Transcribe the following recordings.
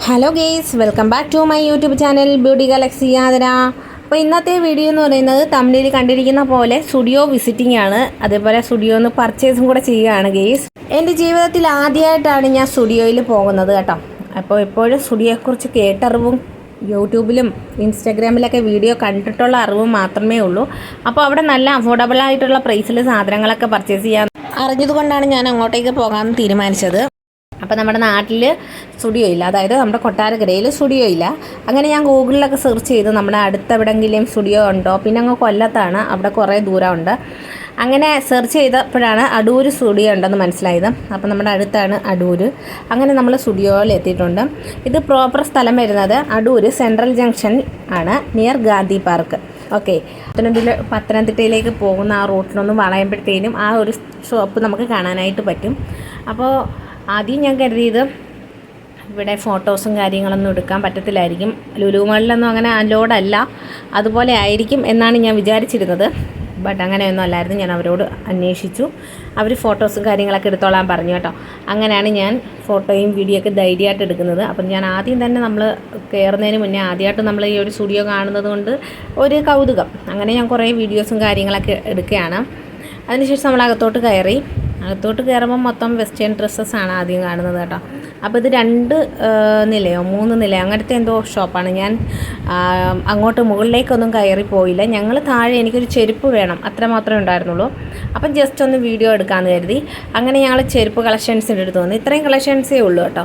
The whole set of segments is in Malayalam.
Hello guys, welcome back to my YouTube channel beauty galaxy Athira. അപ്പോൾ ഇന്നത്തെ വീഡിയോ എന്ന് പറയുന്നത് തമിഴിൽ കണ്ടിരിക്കുന്ന പോലെ സ്റ്റുഡിയോ വിസിറ്റിംഗ് ആണ്. അതേപോലെ സ്റ്റുഡിയോ ഒന്ന് പർച്ചേസും കൂടെ ചെയ്യുകയാണ് ഗെയ്സ്. എൻ്റെ ജീവിതത്തിൽ ആദ്യമായിട്ടാണ് ഞാൻ സ്റ്റുഡിയോയിൽ പോകുന്നത് കേട്ടോ. അപ്പോൾ എപ്പോഴും സ്റ്റുഡിയോയെക്കുറിച്ച് കേട്ടറിവും യൂട്യൂബിലും ഇൻസ്റ്റാഗ്രാമിലൊക്കെ വീഡിയോ കണ്ടിട്ടുള്ള അറിവും മാത്രമേ ഉള്ളൂ. അപ്പോൾ അവിടെ നല്ല അഫോർഡബിൾ ആയിട്ടുള്ള പ്രൈസിൽ സാധനങ്ങളൊക്കെ പർച്ചേസ് ചെയ്യാൻ അറിഞ്ഞതുകൊണ്ടാണ് ഞാൻ അങ്ങോട്ടേക്ക് പോകാമെന്ന് തീരുമാനിച്ചത്. അപ്പോൾ നമ്മുടെ നാട്ടിൽ സ്റ്റുഡിയോ ഇല്ല, അതായത് നമ്മുടെ കൊട്ടാരക്കരയിൽ സ്റ്റുഡിയോ ഇല്ല. അങ്ങനെ ഞാൻ ഗൂഗിളിലൊക്കെ സെർച്ച് ചെയ്തു നമ്മുടെ അടുത്തെവിടെയെങ്കിലും സ്റ്റുഡിയോ ഉണ്ടോ. പിന്നെ അങ്ങ് കൊല്ലത്താണ്, അവിടെ കുറേ ദൂരമുണ്ട്. അങ്ങനെ സെർച്ച് ചെയ്തപ്പോഴാണ് അടൂർ സ്റ്റുഡിയോ ഉണ്ടെന്ന് മനസ്സിലായത്. അപ്പോൾ നമ്മുടെ അടുത്താണ് അടൂർ. അങ്ങനെ നമ്മൾ സ്റ്റുഡിയോയിൽ എത്തിയിട്ടുണ്ട്. ഇത് പ്രോപ്പർ സ്ഥലം വരുന്നത് അടൂർ സെൻട്രൽ ജംഗ്ഷൻ ആണ്, നിയർ ഗാന്ധി പാർക്ക്. ഓക്കെ, പത്തനംതിട്ടയിലേക്ക് പോകുന്ന ആ റൂട്ടിനൊന്ന് വളയുമ്പോഴത്തേനും ആ ഒരു ഷോപ്പ് നമുക്ക് കാണാനായിട്ട് പറ്റും. അപ്പോൾ ആദ്യം ഞാൻ കരുതിയത് ഇവിടെ ഫോട്ടോസും കാര്യങ്ങളൊന്നും എടുക്കാൻ പറ്റത്തില്ലായിരിക്കും, ലുലു മാളിലൊന്നും അങ്ങനെ അലോഡല്ല, അതുപോലെ ആയിരിക്കും എന്നാണ് ഞാൻ വിചാരിച്ചിരുന്നത്. ബട്ട് അങ്ങനെയൊന്നും അല്ലായിരുന്നു. ഞാൻ അവരോട് അന്വേഷിച്ചു, അവർ ഫോട്ടോസും കാര്യങ്ങളൊക്കെ എടുത്തോളാൻ പറഞ്ഞു കേട്ടോ. അങ്ങനെയാണ് ഞാൻ ഫോട്ടോയും വീഡിയോ ഒക്കെ ധൈര്യമായിട്ട് എടുക്കുന്നത്. അപ്പം ഞാൻ ആദ്യം തന്നെ നമ്മൾ കയറുന്നതിന് മുന്നേ ആദ്യമായിട്ട് നമ്മൾ ഈ ഒരു സ്റ്റുഡിയോ കാണുന്നത് കൊണ്ട് ഒരു കൗതുകം, അങ്ങനെ ഞാൻ കുറേ വീഡിയോസും കാര്യങ്ങളൊക്കെ എടുക്കുകയാണ്. അതിനുശേഷം നമ്മൾ അകത്തോട്ട് കയറുമ്പോൾ മൊത്തം വെസ്റ്റേൺ ഡ്രസ്സസ്സാണ് ആദ്യം കാണുന്നത് കേട്ടോ. അപ്പോൾ ഇത് 2 നിലയോ 3 നിലയോ അങ്ങനത്തെ എന്തോ ഷോപ്പാണ്. ഞാൻ അങ്ങോട്ട് മുകളിലേക്കൊന്നും കയറിപ്പോയില്ല. ഞങ്ങൾ താഴെ എനിക്കൊരു ചെരുപ്പ് വേണം, അത്ര മാത്രമേ ഉണ്ടായിരുന്നുള്ളൂ. അപ്പം ജസ്റ്റ് ഒന്ന് വീഡിയോ എടുക്കാമെന്ന് കരുതി. അങ്ങനെ ഞങ്ങൾ ചെരുപ്പ് കളക്ഷൻസിൻ്റെ അടുത്ത് വന്നു. ഇത്രയും കളക്ഷൻസേ ഉള്ളൂ കേട്ടോ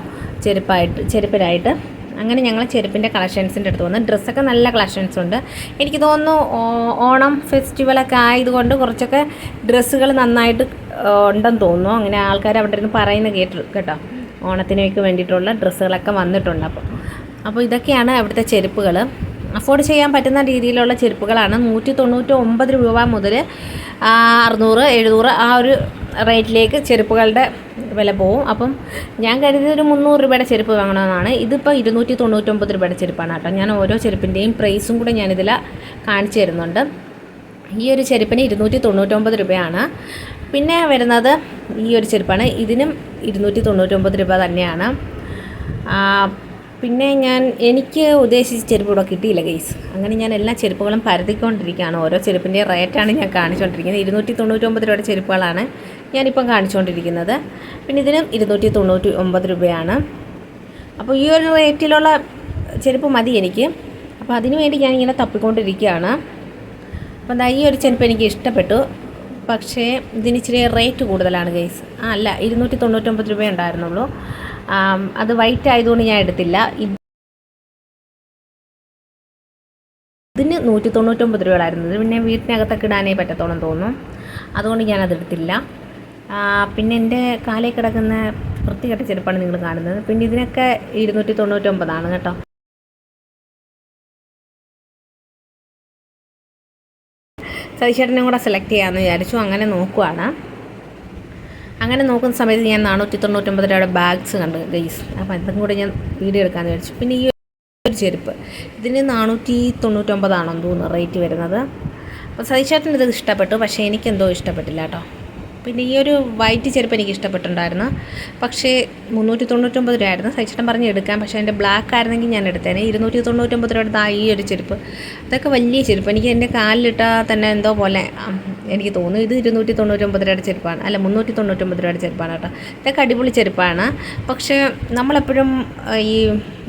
ചെരുപ്പിനായിട്ട്. അങ്ങനെ ഞങ്ങൾ ചെരുപ്പിൻ്റെ കളക്ഷൻസിൻ്റെ അടുത്ത് വന്ന്. ഡ്രസ്സൊക്കെ നല്ല കളക്ഷൻസ് ഉണ്ട്. എനിക്ക് തോന്നുന്നു ഓണം ഫെസ്റ്റിവലൊക്കെ ആയതുകൊണ്ട് കുറച്ചൊക്കെ ഡ്രസ്സുകൾ നന്നായിട്ട് ഉണ്ടെന്ന് തോന്നുന്നു. അങ്ങനെ ആൾക്കാർ അവിടെ ഇരുന്ന് പറയുന്നത് കേട്ടോ. ഓണത്തിനൊക്കെ വേണ്ടിയിട്ടുള്ള ഡ്രസ്സുകളൊക്കെ വന്നിട്ടുണ്ട്. അപ്പോൾ ഇതൊക്കെയാണ് അവിടുത്തെ ചെരുപ്പുകൾ. അഫോർഡ് ചെയ്യാൻ പറ്റുന്ന രീതിയിലുള്ള ചെരുപ്പുകളാണ്. 199 രൂപ മുതൽ 600, 700 ആ ഒരു റേറ്റിലേക്ക് ചെരുപ്പുകളുടെ വില പോവും. അപ്പം ഞാൻ കരുതിയത് ഒരു 300 രൂപയുടെ ചെരുപ്പ് വാങ്ങണമെന്നാണ്. ഇതിപ്പോൾ 299 രൂപയുടെ ചെരുപ്പാണ് കേട്ടോ. ഞാൻ ഓരോ ചെരുപ്പിൻ്റെയും പ്രൈസും കൂടെ ഞാനിതിൽ കാണിച്ചു തരുന്നുണ്ട്. ഈ ഒരു ചെരുപ്പിന് 299 രൂപയാണ്. പിന്നെ വരുന്നത് ഈ ഒരു ചെരുപ്പാണ്, ഇതിനും 299 രൂപ തന്നെയാണ്. പിന്നെ എനിക്ക് ഉദ്ദേശിച്ച ചെരുപ്പ് ഇവിടെ കിട്ടിയില്ല ഗെയ്സ്. അങ്ങനെ ഞാൻ എല്ലാ ചെരുപ്പുകളും പരതിക്കൊണ്ടിരിക്കുകയാണ്. ഓരോ ചെരുപ്പിൻ്റെ റേറ്റാണ് ഞാൻ കാണിച്ചുകൊണ്ടിരിക്കുന്നത്. 299 രൂപയുടെ ചെരുപ്പുകളാണ് ഞാനിപ്പം കാണിച്ചുകൊണ്ടിരിക്കുന്നത്. പിന്നെ ഇതിനും 299 രൂപയാണ്. അപ്പോൾ ഈ ഒരു റേറ്റിലുള്ള ചെരുപ്പ് മതി എനിക്ക്. അപ്പോൾ അതിനു വേണ്ടി ഞാനിങ്ങനെ തപ്പിക്കൊണ്ടിരിക്കുകയാണ്. അപ്പോൾ എന്താ, ഈ ഒരു ചെരുപ്പ് എനിക്ക് ഇഷ്ടപ്പെട്ടു. പക്ഷേ ഇതിന് ഇച്ചിരി റേറ്റ് കൂടുതലാണ് ഗെയ്സ്. അല്ല, 299 രൂപ ഉണ്ടായിരുന്നുള്ളൂ. അത് വൈറ്റ് ആയതുകൊണ്ട് ഞാൻ എടുത്തില്ല. ഇതിന് 199 രൂപയായിരുന്നത്. പിന്നെ വീട്ടിനകത്തൊക്കെ ഇടാനേ പറ്റത്തോളം തോന്നും, അതുകൊണ്ട് ഞാനതെടുത്തില്ല. പിന്നെ എൻ്റെ കാലിൽ കിടക്കുന്ന വൃത്തികെട്ട ചെരുപ്പാണ് നിങ്ങൾ കാണുന്നത്. പിന്നെ ഇതിനൊക്കെ 299 കേട്ടോ. സതീശേട്ടനും കൂടെ സെലക്ട് ചെയ്യാമെന്ന് വിചാരിച്ചു. അങ്ങനെ നോക്കുവാണ്. അങ്ങനെ നോക്കുന്ന സമയത്ത് ഞാൻ 499 രൂപയുടെ ബാഗ്സ് കണ്ടു ഗെയ്സ്. അപ്പോൾ അതും കൂടെ ഞാൻ വീഡിയോ എടുക്കാമെന്ന് വിചാരിച്ചു. പിന്നെ ഈ ഒരു ചെരുപ്പ് ഇതിന് 499 ആണെന്ന് തോന്നുന്നു റേറ്റ് വരുന്നത്. അപ്പോൾ സതീശേട്ടന് ഇത് ഇഷ്ടപ്പെട്ടു, പക്ഷേ എനിക്കെന്തോ ഇഷ്ടപ്പെട്ടില്ല കേട്ടോ. പിന്നെ ഈ ഒരു വൈറ്റ് ചെരുപ്പ് എനിക്ക് ഇഷ്ടപ്പെട്ടിട്ടുണ്ടായിരുന്നു, പക്ഷേ 399 രൂപയായിരുന്നു. സതീശേട്ടൻ പറഞ്ഞ് എടുക്കാൻ, പക്ഷേ എൻ്റെ ബ്ലാക്ക് ആയിരുന്നെങ്കിൽ ഞാൻ എടുത്തേനെ. 299 രൂപയുടെ ഈ ഒരു ചെരുപ്പ്, അതൊക്കെ വലിയ ചെരുപ്പ്. എനിക്ക് എൻ്റെ കാലിലിട്ടാൽ തന്നെ എന്തോ പോലെ എനിക്ക് തോന്നുന്നു. ഇത് 299 രൂപയുടെ ചെരുപ്പാണ്, അല്ല 399 രൂപയുടെ ചെരുപ്പാണ് കേട്ടോ. ഇതൊക്കെ അടിപൊളി ചെരുപ്പാണ്. പക്ഷേ നമ്മളെപ്പോഴും ഈ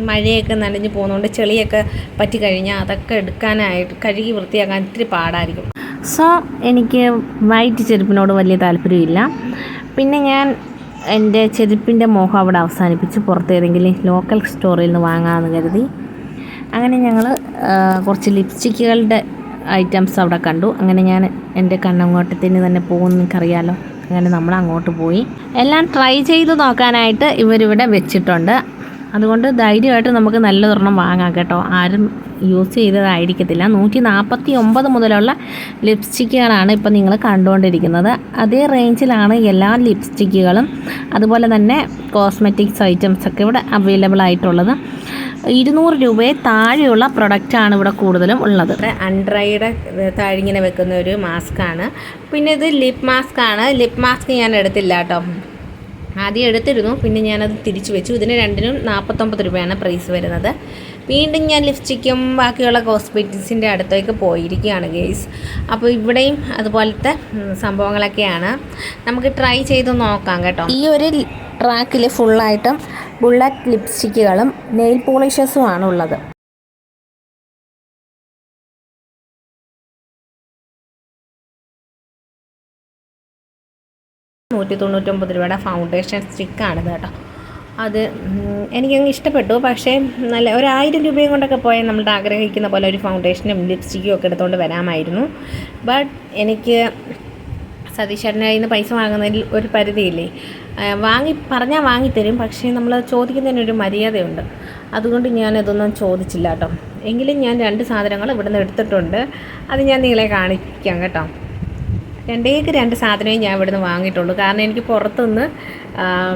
മഴയൊക്കെ നനഞ്ഞ് പോകുന്നതുകൊണ്ട് ചെളിയൊക്കെ പറ്റി കഴിഞ്ഞാൽ അതൊക്കെ എടുക്കാനായിട്ട് കഴുകി വൃത്തിയാക്കാൻ ഇത്തിരി പാടായിരിക്കും. സോ എനിക്ക് വൈറ്റ് ചെരുപ്പിനോട് വലിയ താല്പര്യമില്ല. പിന്നെ ഞാൻ എൻ്റെ ചെരുപ്പിൻ്റെ മോഹം അവിടെ അവസാനിപ്പിച്ച് പുറത്തേതെങ്കിലും ലോക്കൽ സ്റ്റോറിൽ നിന്ന് വാങ്ങാമെന്ന് കരുതി. അങ്ങനെ ഞങ്ങൾ കുറച്ച് ലിപ്സ്റ്റിക്കുകളുടെ ഐറ്റംസ് അവിടെ കണ്ടു. അങ്ങനെ ഞാൻ എൻ്റെ കണ്ണങ്ങോട്ടത്തിന് തന്നെ പോകുമെന്ന് എനിക്കറിയാമല്ലോ. അങ്ങനെ നമ്മൾ അങ്ങോട്ട് പോയി. എല്ലാം ട്രൈ ചെയ്ത് നോക്കാനായിട്ട് ഇവരിവിടെ വെച്ചിട്ടുണ്ട്. അതുകൊണ്ട് ധൈര്യമായിട്ട് നമുക്ക് നല്ലതൊരെണ്ണം വാങ്ങാം കേട്ടോ. ആരും യൂസ് ചെയ്തതായിരിക്കത്തില്ല. 149 മുതലുള്ള ലിപ്സ്റ്റിക്കുകളാണ് ഇപ്പോൾ നിങ്ങൾ കണ്ടുകൊണ്ടിരിക്കുന്നത്. അതേ റേഞ്ചിലാണ് എല്ലാ ലിപ്സ്റ്റിക്കുകളും. അതുപോലെ തന്നെ കോസ്മെറ്റിക്സ് ഐറ്റംസൊക്കെ ഇവിടെ അവൈലബിൾ ആയിട്ടുള്ളത്. 200 രൂപയെ താഴെയുള്ള പ്രൊഡക്റ്റാണ് ഇവിടെ കൂടുതലും ഉള്ളത്. അൺഡ്രൈയുടെ താഴെ ഇങ്ങനെ വെക്കുന്ന ഒരു മാസ്കാണ്. പിന്നെ ഇത് ലിപ്പ് മാസ്കാണ്. ലിപ്പ് മാസ്ക് ഞാൻ എടുത്തില്ല കേട്ടോ. ആദ്യം എടുത്തിരുന്നു, പിന്നെ ഞാനത് തിരിച്ചു വെച്ചു. ഇതിന് രണ്ടിനും 49 രൂപയാണ് പ്രൈസ് വരുന്നത്. വീണ്ടും ഞാൻ ലിപ്സ്റ്റിക്കും ബാക്കിയുള്ള കോസ്മെറ്റിക്സിൻ്റെ അടുത്തേക്ക് പോയിരിക്കുകയാണ് ഗെയ്സ്. അപ്പോൾ ഇവിടെയും അതുപോലത്തെ സംഭവങ്ങളൊക്കെയാണ്. നമുക്ക് ട്രൈ ചെയ്ത് നോക്കാം കേട്ടോ. ഈ ഒരു ട്രാക്കിൽ ഫുള്ളായിട്ടും ബുള്ളറ്റ് ലിപ്സ്റ്റിക്കുകളും നെയിൽ പോളിഷസും ആണ് ഉള്ളത്. 199 രൂപയുടെ ഫൗണ്ടേഷൻ സ്റ്റിക്കാണിത് കേട്ടോ. അത് എനിക്കങ്ങ് ഇഷ്ടപ്പെട്ടു. പക്ഷേ നല്ല ഒരു 1000 രൂപയും കൊണ്ടൊക്കെ പോയാൽ നമ്മൾ ആഗ്രഹിക്കുന്ന പോലെ ഒരു ഫൗണ്ടേഷനും ലിപ്സ്റ്റിക്കും ഒക്കെ എടുത്തുകൊണ്ട് വരാമായിരുന്നു. ബട്ട് എനിക്ക് സതീശേട്ടൻ്റെ കയ്യിൽ നിന്ന് പൈസ വാങ്ങുന്നതിൽ ഒരു പരിധിയില്ലേ. പറഞ്ഞാൽ വാങ്ങിത്തരും, പക്ഷേ നമ്മൾ ചോദിക്കുന്നതിനൊരു മര്യാദയുണ്ട്. അതുകൊണ്ട് ഞാനതൊന്നും ചോദിച്ചില്ല കേട്ടോ. എങ്കിലും ഞാൻ 2 സാധനങ്ങൾ ഇവിടെ നിന്ന് എടുത്തിട്ടുണ്ട്. അത് ഞാൻ നിങ്ങളെ കാണിക്കാം കേട്ടോ. 2 സാധനമേ ഞാൻ ഇവിടുന്ന് വാങ്ങിയിട്ടുള്ളൂ. കാരണം എനിക്ക് പുറത്തുനിന്ന്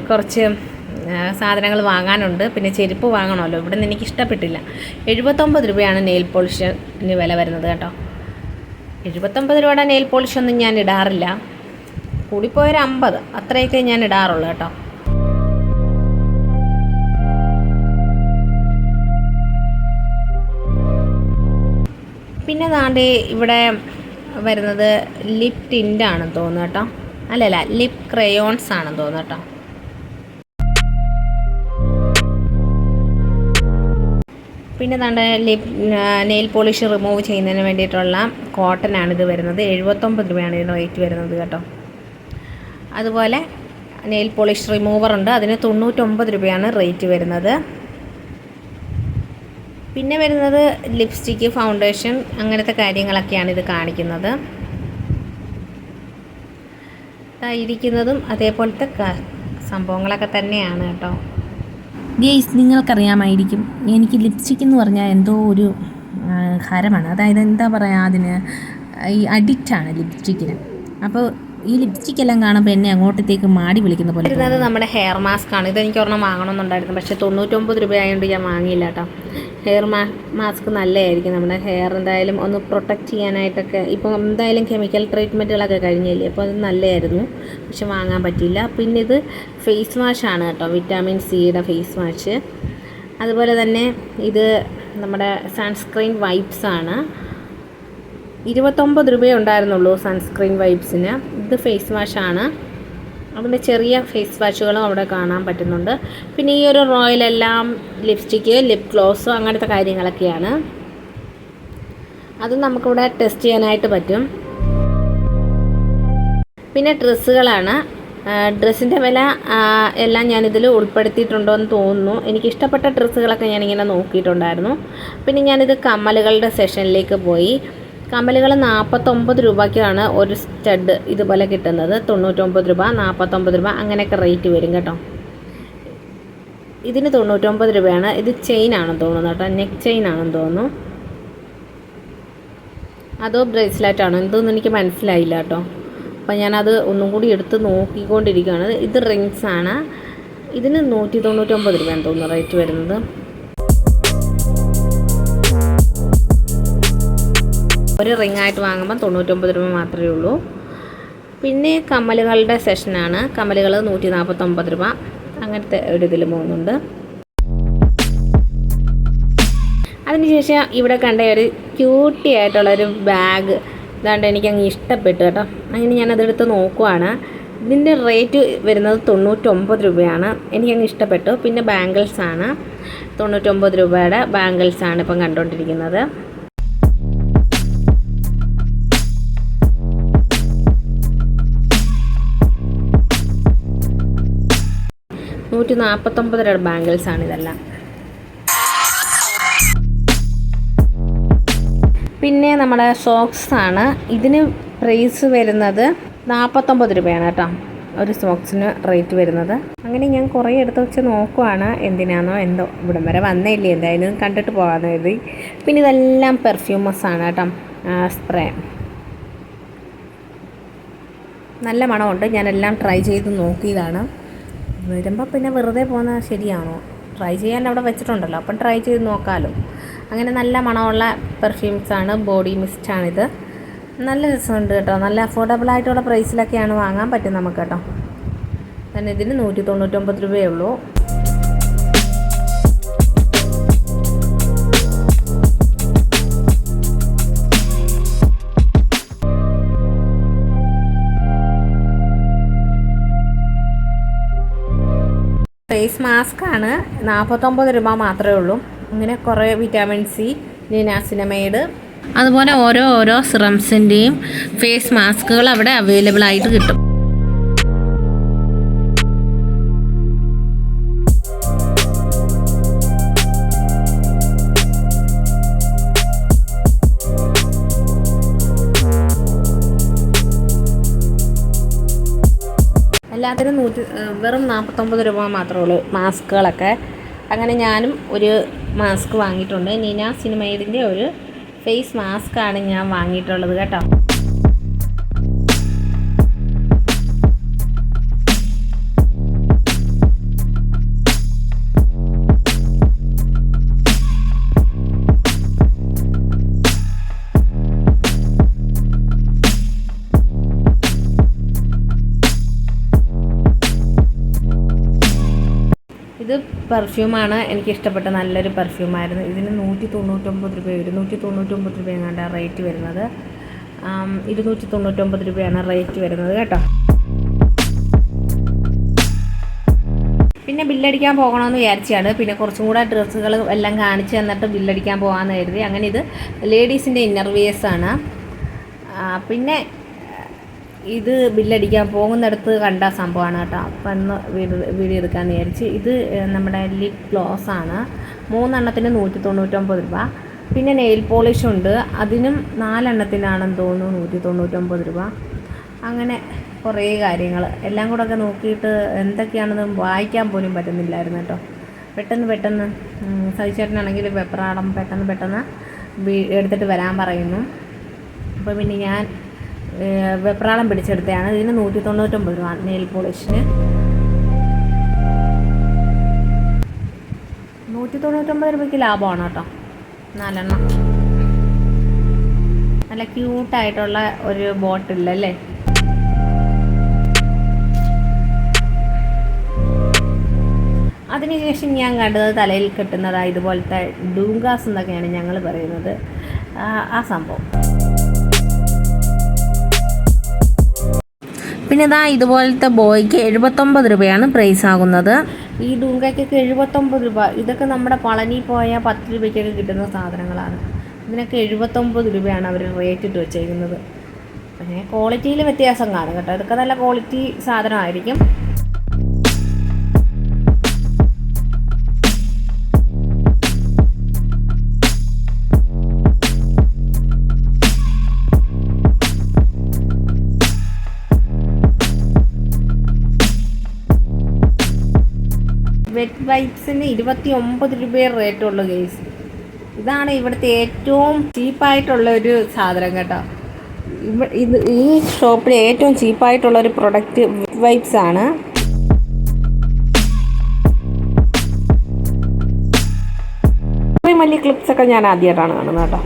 കുറച്ച് സാധനങ്ങൾ വാങ്ങാനുണ്ട്. പിന്നെ ചെരുപ്പ് വാങ്ങണമല്ലോ. ഇവിടുന്ന് എനിക്ക് ഇഷ്ടപ്പെട്ടില്ല. 79 രൂപയാണ് നെയിൽ പോളിഷിന് വില വരുന്നത് കേട്ടോ. 79 രൂപയുടെ നെയിൽ പോളിഷൊന്നും ഞാൻ ഇടാറില്ല. കൂടിപ്പോയൊരു 50 അത്രയൊക്കെ ഞാൻ ഇടാറുള്ളൂ കേട്ടോ. പിന്നെ ദാണ്ട് ഇവിടെ വരുന്നത് ലിപ് ടിൻ്റാണെന്ന് തോന്നുന്നു കേട്ടോ. അല്ലല്ല, ലിപ് ക്രയോൺസ് ആണെന്ന് തോന്നുന്നു കേട്ടോ. പിന്നെ ദാണ്ട് നെയിൽ പോളിഷ് റിമൂവ് ചെയ്യുന്നതിന് വേണ്ടിയിട്ടുള്ള കോട്ടനാണിത് വരുന്നത്. 79 രൂപയാണ് ഇതിന് റേറ്റ് വരുന്നത് കേട്ടോ. അതുപോലെ നെയിൽ പോളിഷ് റിമൂവർ ഉണ്ട്, അതിന് 99 രൂപയാണ് റേറ്റ് വരുന്നത്. പിന്നെ വരുന്നത് ലിപ്സ്റ്റിക്ക്, ഫൗണ്ടേഷൻ, അങ്ങനത്തെ കാര്യങ്ങളൊക്കെയാണ് ഇത് കാണിക്കുന്നത്. ഇരിക്കുന്നതും അതേപോലത്തെ സംഭവങ്ങളൊക്കെ തന്നെയാണ് കേട്ടോ. ഗെയ്സ്, നിങ്ങൾക്കറിയാമായിരിക്കും, എനിക്ക് ലിപ്സ്റ്റിക് എന്ന് പറഞ്ഞാൽ എന്തോ ഒരു ഹരമാണ്. അതായത് എന്താ പറയുക, അതിന് ഈ അഡിക്റ്റാണ് ലിപ്സ്റ്റിക്കിന്. അപ്പോൾ ഈ ലിപ്സ്റ്റിക് എല്ലാം കാണുമ്പോൾ എന്നെ അങ്ങോട്ടത്തേക്ക് മാടി വിളിക്കുന്ന പോലെ. വരുന്നത് നമ്മുടെ ഹെയർ മാസ്ക് ആണ്. ഇതെനിക്ക് ഒരെണ്ണം വാങ്ങണമെന്നുണ്ടായിരുന്നു, പക്ഷേ 99 രൂപയായതുകൊണ്ട് ഞാൻ വാങ്ങിയില്ല കേട്ടോ. ഹെയർ മാസ്ക് നല്ലതായിരിക്കും. നമ്മുടെ ഹെയർ എന്തായാലും ഒന്ന് പ്രൊട്ടക്റ്റ് ചെയ്യാനായിട്ടൊക്കെ. ഇപ്പം എന്തായാലും കെമിക്കൽ ട്രീറ്റ്മെൻറ്റുകളൊക്കെ കഴിഞ്ഞില്ലേ, അപ്പോൾ അത് നല്ലതായിരുന്നു, പക്ഷെ വാങ്ങാൻ പറ്റിയില്ല. പിന്നെ ഇത് ഫേസ് വാഷാണ് കേട്ടോ, വിറ്റാമിൻ സിയുടെ ഫേസ് വാഷ്. അതുപോലെ തന്നെ ഇത് നമ്മുടെ സൺസ്ക്രീൻ വൈപ്സാണ്. 29 രൂപയേ ഉണ്ടായിരുന്നുള്ളൂ സൺസ്ക്രീൻ വൈപ്സിന്. ഇത് ഫേസ് വാഷാണ്. അതിൻ്റെ ചെറിയ ഫേസ് വാഷുകളും അവിടെ കാണാൻ പറ്റുന്നുണ്ട്. പിന്നെ ഈ ഒരു റോയലെല്ലാം ലിപ്സ്റ്റിക്ക്, ലിപ് ഗ്ലോസ്, അങ്ങനത്തെ കാര്യങ്ങളൊക്കെയാണ്. അത് നമുക്കിവിടെ ടെസ്റ്റ് ചെയ്യാനായിട്ട് പറ്റും. പിന്നെ ഡ്രസ്സുകളാണ്. ഡ്രസ്സിൻ്റെ വില എല്ലാം ഞാനിതിൽ ഉൾപ്പെടുത്തിയിട്ടുണ്ടോ എന്ന് തോന്നുന്നു. എനിക്കിഷ്ടപ്പെട്ട ഡ്രസ്സുകളൊക്കെ ഞാനിങ്ങനെ നോക്കിയിട്ടുണ്ടായിരുന്നു. പിന്നെ ഞാനിത് കമ്മലുകളുടെ സെഷനിലേക്ക് പോയി. കമ്മലുകൾ 49 രൂപയ്ക്കാണ് ഒരു സ്റ്റഡ് ഇതുപോലെ കിട്ടുന്നത്. 99 രൂപ, 49 രൂപ, അങ്ങനെയൊക്കെ റേറ്റ് വരും കേട്ടോ. ഇതിന് 99 രൂപയാണ്. ഇത് ചെയിൻ ആണെന്ന് തോന്നുന്നു കേട്ടോ, നെക്ക് ചെയിൻ ആണെന്ന് തോന്നുന്നു. അതോ ബ്രേസ്ലെറ്റ് ആണോ എന്തോന്നും എനിക്ക് മനസ്സിലായില്ല കേട്ടോ. അപ്പം ഞാനത് ഒന്നും കൂടി എടുത്ത് നോക്കിക്കൊണ്ടിരിക്കുകയാണ്. ഇത് റിങ്സ് ആണ്. ഇതിന് 199 രൂപയാണെന്ന് തോന്നുന്നു റേറ്റ് വരുന്നത്. ഒരു റിംഗ് ആയിട്ട് വാങ്ങുമ്പോൾ 99 രൂപ മാത്രമേ ഉള്ളൂ. പിന്നെ കമ്മലുകളുടെ സെഷനാണ്. കമ്മലുകൾ 149 രൂപ, അങ്ങനത്തെ ഒരു ഇതിൽ പോകുന്നുണ്ട്. അതിനുശേഷം ഇവിടെ കണ്ട ഒരു ക്യൂട്ടി ആയിട്ടുള്ളൊരു ബാഗ് ഇതാണ്ട് എനിക്കങ്ങ് ഇഷ്ടപ്പെട്ടു കേട്ടോ. അങ്ങനെ ഞാനതെടുത്ത് നോക്കുവാണ്. ഇതിൻ്റെ റേറ്റ് വരുന്നത് 99 രൂപയാണ്. എനിക്കങ്ങ് ഇഷ്ടപ്പെട്ടു. പിന്നെ ബാംഗിൾസാണ്, 99 രൂപയുടെ ബാംഗിൾസാണ് ഇപ്പം കണ്ടുകൊണ്ടിരിക്കുന്നത്. $149 ബാംഗിൾസാണ് ഇതെല്ലാം. പിന്നെ നമ്മുടെ സോക്സ് ആണ്. ഇതിന് പ്രൈസ് വരുന്നത് 49 രൂപയാണ് കേട്ടോ, ഒരു സോക്സിന് റേറ്റ് വരുന്നത്. അങ്ങനെ ഞാൻ കുറേ എടുത്ത് വെച്ച് നോക്കുവാണ്, എന്തിനാണോ എന്തോ. ഇവിടം വരെ വന്നേയില്ലേ, എന്തായാലും കണ്ടിട്ട് പോകാമെന്ന് കരുതി. പിന്നെ ഇതെല്ലാം പെർഫ്യൂമസാണ് കേട്ടോ, സ്പ്രേ. നല്ല മണമുണ്ട്. ഞാനെല്ലാം ട്രൈ ചെയ്ത് നോക്കിയതാണ്. വരുമ്പോൾ പിന്നെ വെറുതെ പോകുന്നത് ശരിയാണോ? ട്രൈ ചെയ്യാൻ അവിടെ വെച്ചിട്ടുണ്ടല്ലോ, അപ്പം ട്രൈ ചെയ്ത് നോക്കാമല്ലോ. അങ്ങനെ നല്ല മണമുള്ള പെർഫ്യൂംസാണ്, ബോഡി മിസ്റ്റാണിത്. നല്ല രസമുണ്ട് കേട്ടോ. നല്ല അഫോർഡബിൾ ആയിട്ടുള്ള പ്രൈസിലൊക്കെയാണ് വാങ്ങാൻ പറ്റും നമുക്ക് കേട്ടോ. കാരണം ഇതിന് 199 രൂപയേ ഉള്ളൂ. ഫേസ് മാസ്ക് ആണ് 49 രൂപ മാത്രമേ ഉള്ളൂ. ഇങ്ങനെ കുറേ വിറ്റാമിൻ സി, നിയാസിനമൈഡ്, അതുപോലെ ഓരോ സിറംസിൻ്റെയും ഫേസ് മാസ്കുകൾ അവിടെ അവൈലബിൾ ആയിട്ട് കിട്ടും. എല്ലാത്തിനും വെറും 49 രൂപ മാത്രമേ ഉള്ളൂ മാസ്കുകളൊക്കെ. അങ്ങനെ ഞാനും ഒരു മാസ്ക് വാങ്ങിയിട്ടുണ്ട്. നിയാസിനമൈഡിൻ്റെ ഒരു ഫേസ് മാസ്ക് ആണ് ഞാൻ വാങ്ങിയിട്ടുള്ളത് കേട്ടോ. ഇത് പെർഫ്യൂമാണ്, എനിക്കിഷ്ടപ്പെട്ട നല്ലൊരു പെർഫ്യൂമായിരുന്നു. ഇതിന് 199 രൂപ, 299 രൂപ എങ്ങാണ്ട് റേറ്റ് വരുന്നത്. 299 രൂപയാണ് റേറ്റ് വരുന്നത് കേട്ടോ. പിന്നെ ബില്ലടിക്കാൻ പോകണമെന്ന് വിചാരിച്ചാണ്. പിന്നെ കുറച്ചും കൂടെ ഡ്രസ്സുകൾ എല്ലാം കാണിച്ച് തന്നിട്ട് ബില്ലടിക്കാൻ പോകാമെന്ന് കരുതി. അങ്ങനെ ഇത് ലേഡീസിൻ്റെ ഇന്നർവിയേഴ്സാണ്. പിന്നെ ഇത് ബില്ലടിക്കാൻ പോകുന്നിടത്ത് കണ്ട സംഭവമാണ് കേട്ടോ. അപ്പം ഒന്ന് വീഡിയോ എടുക്കാമെന്ന് വിചാരിച്ച്. ഇത് നമ്മുടെ ലിപ് ഗ്ലോസ് ആണ്. 3 എണ്ണത്തിന് 199 രൂപ. പിന്നെ നെയിൽ പോളിഷ് ഉണ്ട്, അതിനും 4 എണ്ണത്തിനാണെന്ന് തോന്നുന്നു 199 രൂപ. അങ്ങനെ കുറേ കാര്യങ്ങൾ എല്ലാം കൂടെ ഒക്കെ നോക്കിയിട്ട് എന്തൊക്കെയാണെന്ന് വായിക്കാൻ പോലും പറ്റുന്നില്ലായിരുന്നു കേട്ടോ. പെട്ടെന്ന് സഹിച്ചേട്ടനാണെങ്കിൽ വെപ്രാളം പെട്ടെന്ന് എടുത്തിട്ട് വരാൻ പറയുന്നു. അപ്പോൾ പിന്നെ ഞാൻ വെപ്രാളം പിടിച്ചെടുത്തതാണ്. ഇതിന് 199 രൂപ നെയിൽ പോളിഷിന്. 199 രൂപയ്ക്ക് ലാഭമാണ് കേട്ടോ. 4 എണ്ണം നല്ല ക്യൂട്ടായിട്ടുള്ള ഒരു ബോട്ടിലല്ലേ. അതിനുശേഷം ഞാൻ കണ്ടത് തലയിൽ കെട്ടുന്നതാണ് ഇതുപോലത്തെ ഡൂങ്കാസ് എന്നൊക്കെയാണ് ഞങ്ങൾ പറയുന്നത്, ആ സംഭവം. പിന്നെ ഇതുപോലത്തെ ബോയ്ക്ക് 79 രൂപയാണ് പ്രൈസ് ആകുന്നത്. ഈ ഡൂങ്കയ്ക്കൊക്കെ 79 രൂപ. ഇതൊക്കെ നമ്മുടെ പളനി പോയാൽ 10 രൂപയ്ക്കൊക്കെ കിട്ടുന്ന സാധനങ്ങളാണ്. ഇതിനൊക്കെ 79 രൂപയാണ് അവർ റേറ്റ് ഇട്ട് വെച്ചേക്കുന്നത്. പിന്നെ ക്വാളിറ്റിയിൽ വ്യത്യാസം കാണും കേട്ടോ. ഇതൊക്കെ നല്ല ക്വാളിറ്റി സാധനമായിരിക്കും. വെറ്റ് വൈപ്സിന് 29 രൂപയെ റേറ്റുള്ളൂ ഗൈസ്. ഇതാണ് ഇവിടുത്തെ ഏറ്റവും ചീപ്പായിട്ടുള്ള ഒരു സാധനം കേട്ടോ. ഈ ഷോപ്പിൽ ഏറ്റവും ചീപ്പായിട്ടുള്ള ഒരു പ്രൊഡക്റ്റ് വെറ്റ് വൈപ്സ് ആണ്. ഇത്രയും വലിയ ക്ലിപ്സൊക്കെ ഞാൻ ആദ്യമായിട്ടാണ് കാണുന്നത് കേട്ടോ.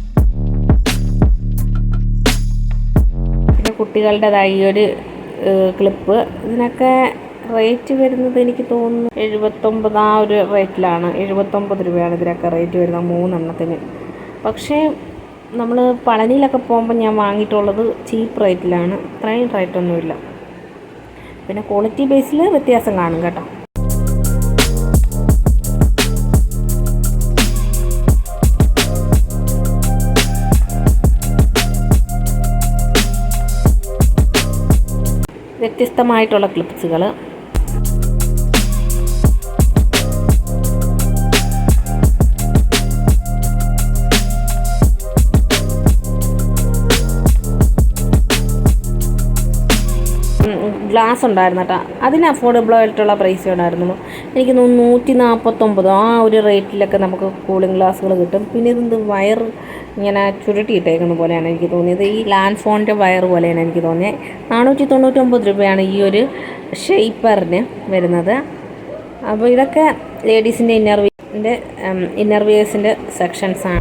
പിന്നെ കുട്ടികളുടേതായി ഒരു ക്ലിപ്പ്, ഇതിനൊക്കെ റേറ്റ് വരുന്നത് എനിക്ക് തോന്നുന്നു 79, ആ ഒരു റേറ്റിലാണ്. 79 രൂപയാണ് ഇതിനൊക്കെ റേറ്റ് വരുന്നത് 3 എണ്ണത്തിന്. പക്ഷേ നമ്മൾ പളനിയിലൊക്കെ പോകുമ്പോൾ ഞാൻ വാങ്ങിയിട്ടുള്ളത് ചീപ്പ് റേറ്റിലാണ്. ഇത്രയും റേറ്റൊന്നുമില്ല. പിന്നെ ക്വാളിറ്റി ബേസിൽ വ്യത്യാസം കാണും കേട്ടോ. വ്യത്യസ്തമായിട്ടുള്ള ക്ലിപ്സുകൾ. ഗ്ലാസ് ഉണ്ടായിരുന്നു കേട്ടോ. അതിന് അഫോർഡബിൾ ആയിട്ടുള്ള പ്രൈസേ ഉണ്ടായിരുന്നുള്ളൂ. എനിക്ക് 149 ആ ഒരു റേറ്റിലൊക്കെ നമുക്ക് കൂളിംഗ് ഗ്ലാസ്സുകൾ കിട്ടും. പിന്നെ ഇതെന്ത് വയർ ഇങ്ങനെ ചുരുട്ടിയിട്ടേക്കുന്ന പോലെയാണ് എനിക്ക് തോന്നിയത്. ഈ ലാൻഡ് ഫോണിൻ്റെ വയർ പോലെയാണ് എനിക്ക് തോന്നിയത്. 499 രൂപയാണ് ഈ ഒരു ഷെയ്പ്പറിന് വരുന്നത്. അപ്പോൾ ഇതൊക്കെ ലേഡീസിൻ്റെ ഇന്നർവിയേഴ്സിൻ്റെ സെക്ഷൻസാണ്.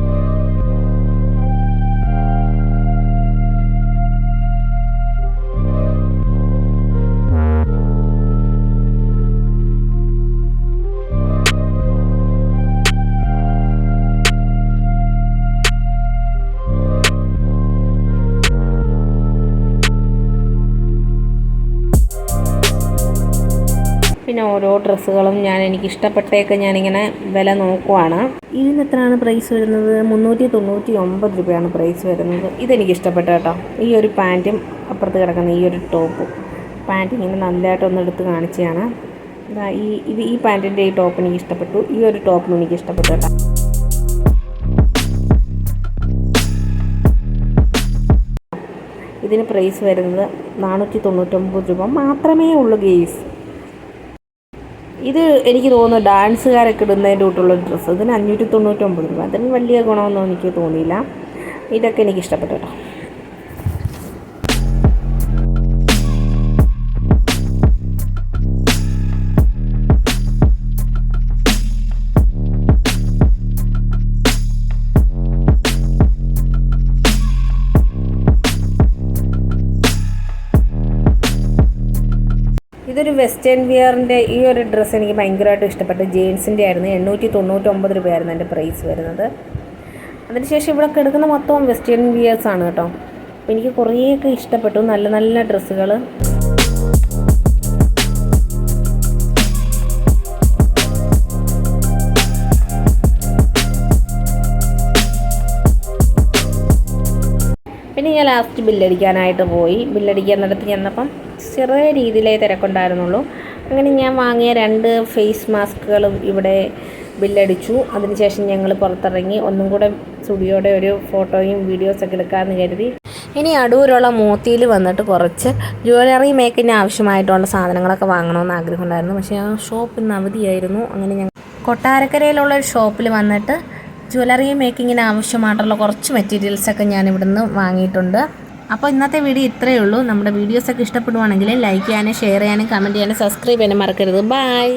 പിന്നെ ഓരോ ഡ്രസ്സുകളും എനിക്ക് ഇഷ്ടപ്പെട്ടേക്ക് ഞാനിങ്ങനെ വില നോക്കുവാണ്. ഇതിന് എത്രയാണ് പ്രൈസ് വരുന്നത്? 399 രൂപയാണ് പ്രൈസ് വരുന്നത്. ഇതെനിക്ക് ഇഷ്ടപ്പെട്ടു കേട്ടോ. ഈ ഒരു പാൻറ്റും അപ്പുറത്ത് കിടക്കുന്ന ഈ ഒരു ടോപ്പും. പാൻറ്റ് ഇങ്ങനെ നല്ലതായിട്ടൊന്ന് എടുത്ത് കാണിച്ചതാണ്. ഈ പാൻറ്റിൻ്റെ ഈ ടോപ്പ് എനിക്ക് ഇഷ്ടപ്പെട്ടു. ഈ ഒരു ടോപ്പും എനിക്ക് ഇഷ്ടപ്പെട്ടു കേട്ടോ. ഇതിന് പ്രൈസ് വരുന്നത് 499 രൂപ മാത്രമേ ഉള്ളൂ ഗെയ്സ്. ഇത് എനിക്ക് തോന്നുന്നു ഡാൻസുകാരൊക്കെ ഇടുന്നതിൻ്റെ കൂട്ടുള്ളൊരു ഡ്രസ്സ്. ഇതിന് 599 രൂപ. അതിന് വലിയ ഗുണമൊന്നും എനിക്ക് തോന്നിയില്ല. ഇതൊക്കെ എനിക്ക് ഇഷ്ടപ്പെട്ടു കേട്ടോ. ഇതൊരു വെസ്റ്റേൺ വിയറിൻ്റെ ഈ ഒരു ഡ്രസ്സ് എനിക്ക് ഭയങ്കരമായിട്ട് ഇഷ്ടപ്പെട്ടു. ജീൻസിൻ്റെ ആയിരുന്നു. 899 രൂപയായിരുന്നു എൻ്റെ പ്രൈസ് വരുന്നത്. അതിനുശേഷം ഇവിടെ കിടക്കുന്ന മൊത്തം വെസ്റ്റേൺ വിയേഴ്സാണ് കേട്ടോ. അപ്പോൾ എനിക്ക് കുറേയൊക്കെ ഇഷ്ടപ്പെട്ടു. നല്ല നല്ല ഡ്രസ്സുകൾ. പിന്നെ ഞാൻ ലാസ്റ്റ് ബില്ലടിക്കാനായിട്ട് പോയി. ബില്ലടിക്കാനിടത്ത് ചെന്നപ്പം ചെറിയ രീതിയിലേ തിരക്കുണ്ടായിരുന്നുള്ളൂ. അങ്ങനെ ഞാൻ വാങ്ങിയ 2 ഫേസ് മാസ്കുകളും ഇവിടെ ബില്ലടിച്ചു. അതിനുശേഷം ഞങ്ങൾ പുറത്തിറങ്ങി ഒന്നും കൂടെ സ്റ്റുഡിയോയുടെ ഒരു ഫോട്ടോയും വീഡിയോസൊക്കെ എടുക്കാമെന്ന് കരുതി. ഇനി അടൂരുള്ള മോത്തിയിൽ വന്നിട്ട് കുറച്ച് ജ്വല്ലറി മേക്കിന് ആവശ്യമായിട്ടുള്ള സാധനങ്ങളൊക്കെ വാങ്ങണമെന്ന് ആഗ്രഹമുണ്ടായിരുന്നു. പക്ഷേ ആ ഷോപ്പ് ഇന്ന് അവധിയായിരുന്നു. അങ്ങനെ ഞങ്ങൾ കൊട്ടാരക്കരയിലുള്ള ഒരു ഷോപ്പിൽ വന്നിട്ട് ജ്വല്ലറി മേക്കിങ്ങിന് ആവശ്യമായിട്ടുള്ള കുറച്ച് മെറ്റീരിയൽസൊക്കെ ഞാൻ ഇവിടുന്ന് വാങ്ങിയിട്ടുണ്ട്. അപ്പോൾ ഇന്നത്തെ വീഡിയോ ഇത്രയേ ഉള്ളൂ. നമ്മുടെ വീഡിയോസൊക്കെ ഇഷ്ടപ്പെടുവാണെങ്കിൽ ലൈക്ക് ചെയ്യാനും ഷെയർ ചെയ്യാനും കമൻറ്റ് ചെയ്യാനും സബ്സ്ക്രൈബ് ചെയ്യാനും മറക്കരുത്. ബൈ.